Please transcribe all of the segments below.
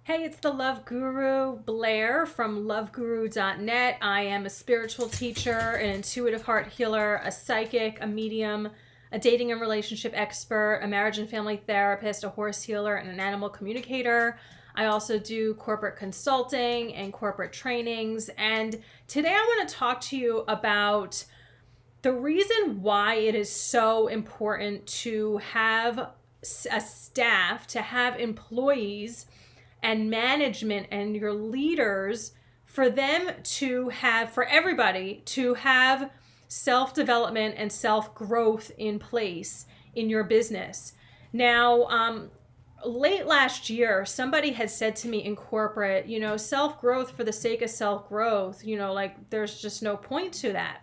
Hey, it's the Love Guru, Blaire from loveguru.net. I am a spiritual teacher, an intuitive heart healer, a psychic, a medium, a dating and relationship expert, a marriage and family therapist, a horse healer, and an animal communicator. I also do corporate consulting and corporate trainings. And today I want to talk to you about the reason why it is so important to have a staff, to have employees and management and your leaders, for them to have, for everybody to have self-development and self-growth in place in your business. Now, late last year, somebody had said to me in corporate, self-growth for the sake of self-growth, like there's just no point to that.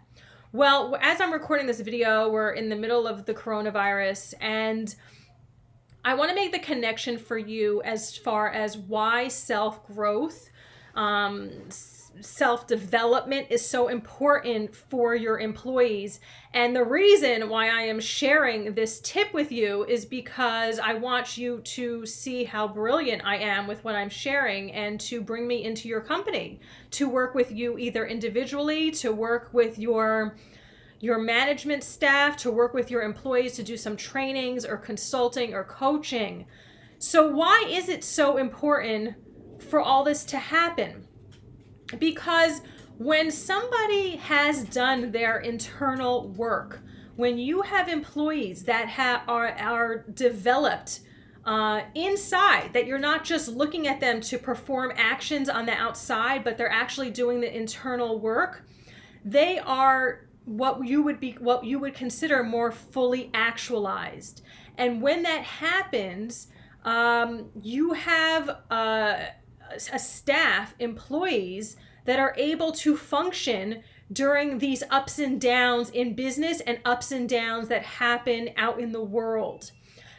Well, as I'm recording this video, we're in the middle of the coronavirus, and I want to make the connection for you as far as why self-growth, self-development is so important for your employees. And the reason why I am sharing this tip with you is because I want you to see how brilliant I am with what I'm sharing and to bring me into your company, to work with you either individually, to work with your management staff, to work with your employees to do some trainings or consulting or coaching. So why is it so important for all this to happen? Because when somebody has done their internal work, when you have employees that are developed inside, that you're not just looking at them to perform actions on the outside, but they're actually doing the internal work, they are what you would consider more fully actualized. And when that happens, you have a staff, employees that are able to function during these ups and downs in business and ups and downs that happen out in the world.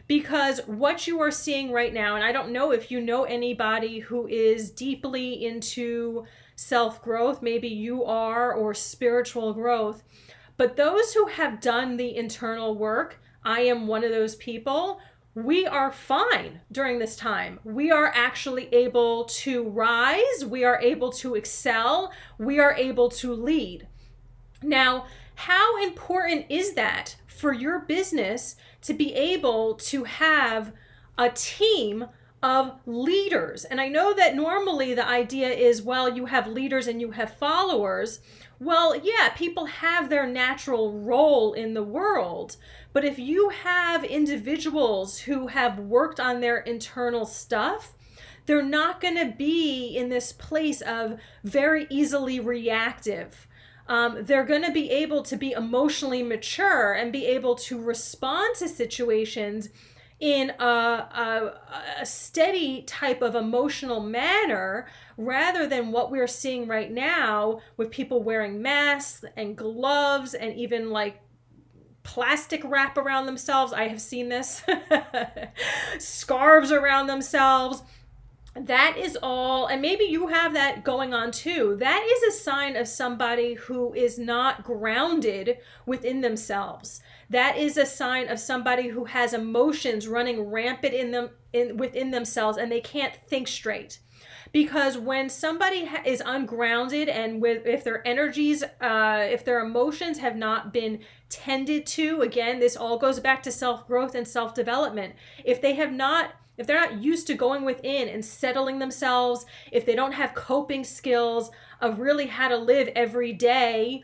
Because what you are seeing right now, and I don't know if you know anybody who is deeply into self-growth, maybe you are, or spiritual growth, but those who have done the internal work, I am one of those people, we are fine during this time. We are actually able to rise, we are able to excel, we are able to lead. Now, how important is that for your business to be able to have a team of leaders? And I know that normally the idea is, well, you have leaders and you have followers. Well, yeah, people have their natural role in the world. But if you have individuals who have worked on their internal stuff, they're not going to be in this place of very easily reactive. They're going to be able to be emotionally mature and be able to respond to situations in a steady type of emotional manner, rather than what we're seeing right now with people wearing masks and gloves and even like plastic wrap around themselves. I have seen this. Scarves around themselves. That is all, and maybe you have that going on too. That is a sign of somebody who is not grounded within themselves. That is a sign of somebody who has emotions running rampant within themselves, and they can't think straight. Because when somebody is ungrounded, and if their energies, if their emotions have not been tended to, again, this all goes back to self-growth and self-development. If they're not used to going within and settling themselves, if they don't have coping skills of really how to live every day,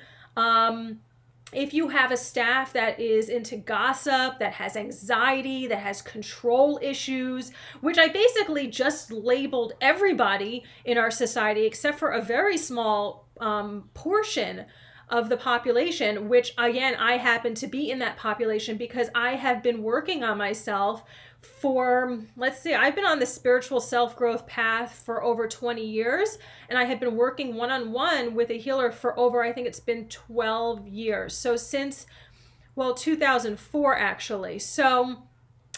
if you have a staff that is into gossip, that has anxiety, that has control issues, which I basically just labeled everybody in our society except for a very small portion of the population, which again, I happen to be in that population because I have been working on myself for, let's see, I've been on the spiritual self-growth path for over 20 years, and I have been working one-on-one with a healer for over, I think it's been 12 years. So since, 2004 actually. So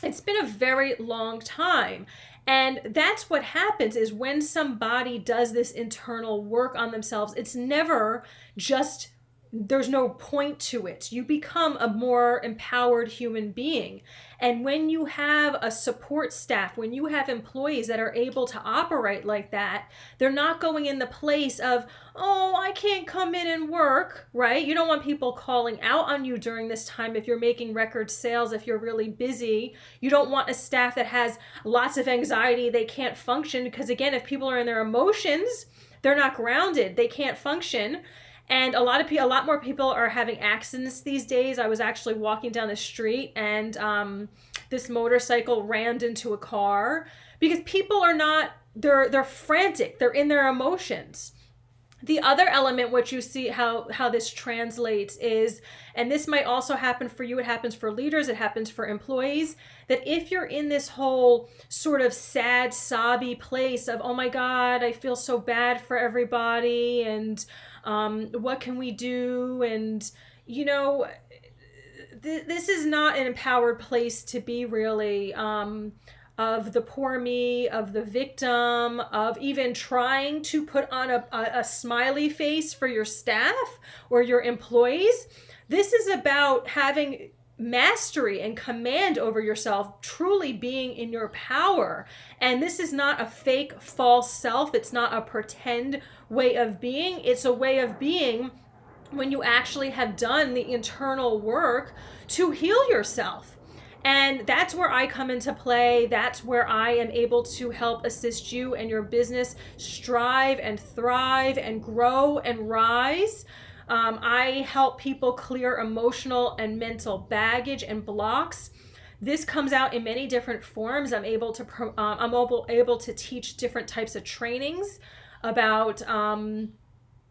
it's been a very long time. And that's what happens is when somebody does this internal work on themselves, it's never just there's no point to it. You become a more empowered human being. And when you have a support staff, when you have employees that are able to operate like that, they're not going in the place of, oh, I can't come in and work, right? You don't want people calling out on you during this time if you're making record sales, if you're really busy. You don't want a staff that has lots of anxiety, they can't function, because again, if people are in their emotions, they're not grounded, they can't function. And a lot more people are having accidents these days. I was actually walking down the street and this motorcycle rammed into a car because people are not, they're frantic. They're in their emotions. The other element, which you see how this translates is, and this might also happen for you, it happens for leaders, it happens for employees, that if you're in this whole sort of sad, sobby place of, oh my God, I feel so bad for everybody, and what can we do? And, you know, this is not an empowered place to be, really. Of the poor me, of the victim, of even trying to put on a smiley face for your staff or your employees. This is about having mastery and command over yourself, truly being in your power. And this is not a fake, false self. It's not a pretend way of being. It's a way of being when you actually have done the internal work to heal yourself. And that's where I come into play. That's where I am able to help assist you and your business strive and thrive and grow and rise. I help people clear emotional and mental baggage and blocks. This comes out in many different forms. I'm able to teach different types of trainings about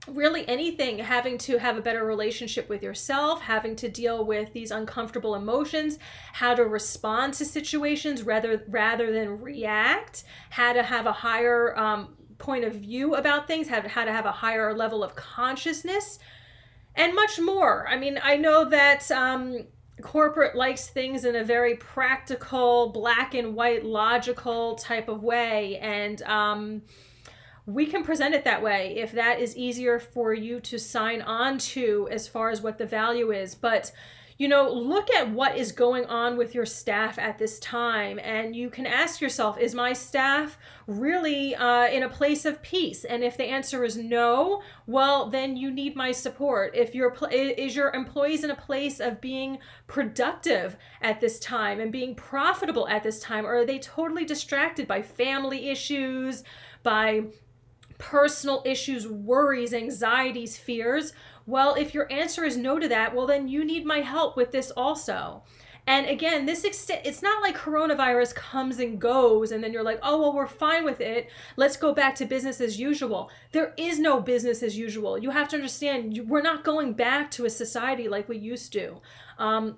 really anything having to have a better relationship with yourself, having to deal with these uncomfortable emotions, how to respond to situations rather than react, how to have a higher point of view about things, how to have a higher level of consciousness, and much more. I mean, I know that corporate likes things in a very practical, black and white, logical type of way, and we can present it that way if that is easier for you to sign on to as far as what the value is. But, you know, look at what is going on with your staff at this time, and you can ask yourself, is my staff really in a place of peace? And if the answer is no, well, then you need my support. If is your employees in a place of being productive at this time and being profitable at this time, or are they totally distracted by family issues, by personal issues, worries, anxieties, fears? Well, if your answer is no to that, well, then you need my help with this also. And again, it's not like coronavirus comes and goes and then you're like, oh, well, we're fine with it. Let's go back to business as usual. There is no business as usual. You have to understand, we're not going back to a society like we used to.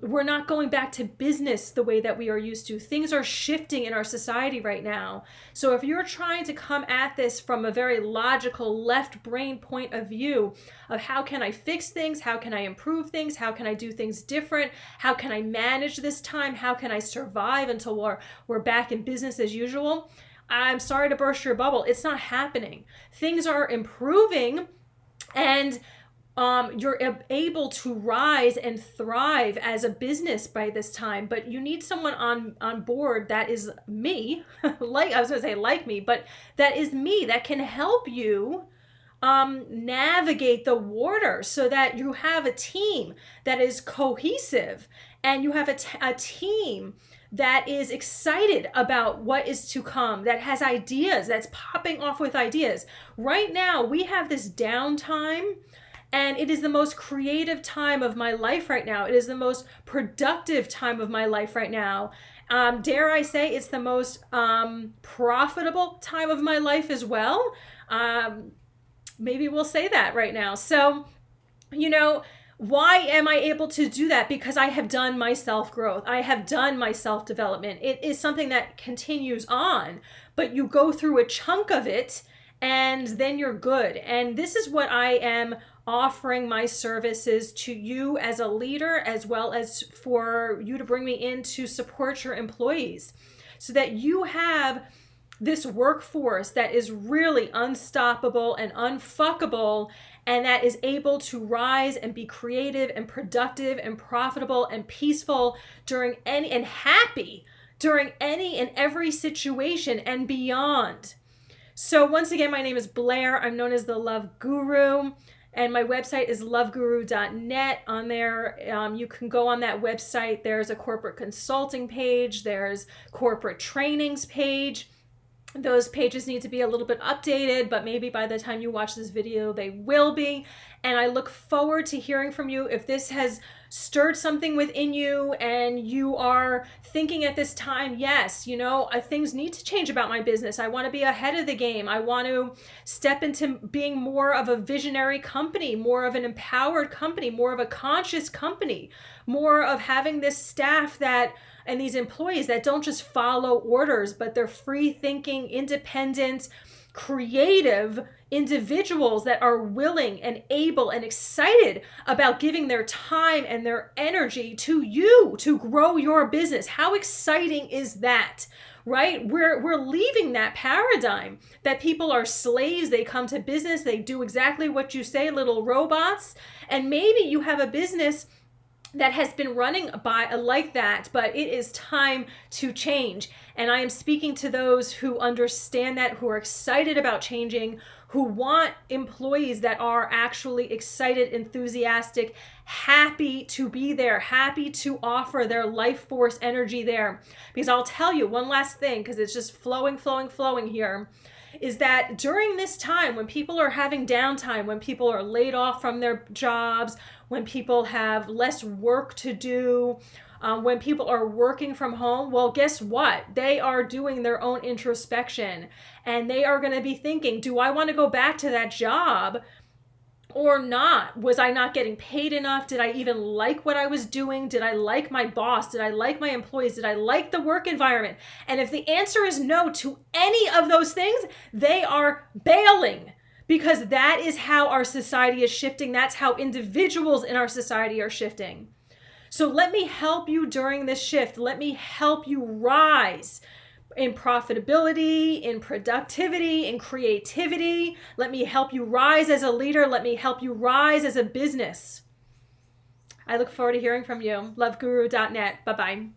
We're not going back to business the way that we are used to. Things are shifting in our society right now. So if you're trying to come at this from a very logical left brain point of view of how can I fix things, how can I improve things, how can I do things different, how can I manage this time, how can I survive until we're back in business as usual, I'm sorry to burst your bubble. It's not happening. Things are improving, and you're able to rise and thrive as a business by this time, but you need someone on board that is me, like I was going to say like me, but that is me, that can help you navigate the water so that you have a team that is cohesive, and you have a team that is excited about what is to come, that has ideas, that's popping off with ideas. Right now, we have this downtime, and it is the most creative time of my life right now. It is the most productive time of my life right now. Dare I say it's the most profitable time of my life as well. Maybe we'll say that right now. So, you know, why am I able to do that? Because I have done my self-growth. I have done my self-development. It is something that continues on, but you go through a chunk of it and then you're good. And this is what I am offering my services to you as a leader, as well as for you to bring me in to support your employees so that you have this workforce that is really unstoppable and unfuckable, and that is able to rise and be creative and productive and profitable and peaceful during any and happy during any and every situation and beyond. So once again, my name is Blaire. I'm known as the Love Guru, and my website is loveguru.net. On there, you can go on that website. There's a corporate consulting page. There's corporate trainings page. Those pages need to be a little bit updated, but maybe by the time you watch this video, they will be. And I look forward to hearing from you. If this has stirred something within you and you are thinking at this time, yes, you know, things need to change about my business. I want to be ahead of the game. I want to step into being more of a visionary company, more of an empowered company, more of a conscious company, more of having this staff that and these employees that don't just follow orders, but they're free thinking, independent, creative individuals that are willing and able and excited about giving their time and their energy to you to grow your business. How exciting is that? Right? We're leaving that paradigm that people are slaves. They come to business, they do exactly what you say, little robots. And maybe you have a business that has been running by like that, but it is time to change. And I am speaking to those who understand that, who are excited about changing, who want employees that are actually excited, enthusiastic, happy to be there, happy to offer their life force energy there. Because I'll tell you one last thing, because it's just flowing here, is that during this time when people are having downtime, when people are laid off from their jobs, when people have less work to do, when people are working from home, well, guess what? They are doing their own introspection, and they are going to be thinking, do I want to go back to that job or not? Was I not getting paid enough? Did I even like what I was doing? Did I like my boss? Did I like my employees? Did I like the work environment? And if the answer is no to any of those things, they are bailing, because that is how our society is shifting. That's how individuals in our society are shifting. So let me help you during this shift. Let me help you rise in profitability, in productivity, in creativity. Let me help you rise as a leader. Let me help you rise as a business. I look forward to hearing from you. Loveguru.net. Bye-bye.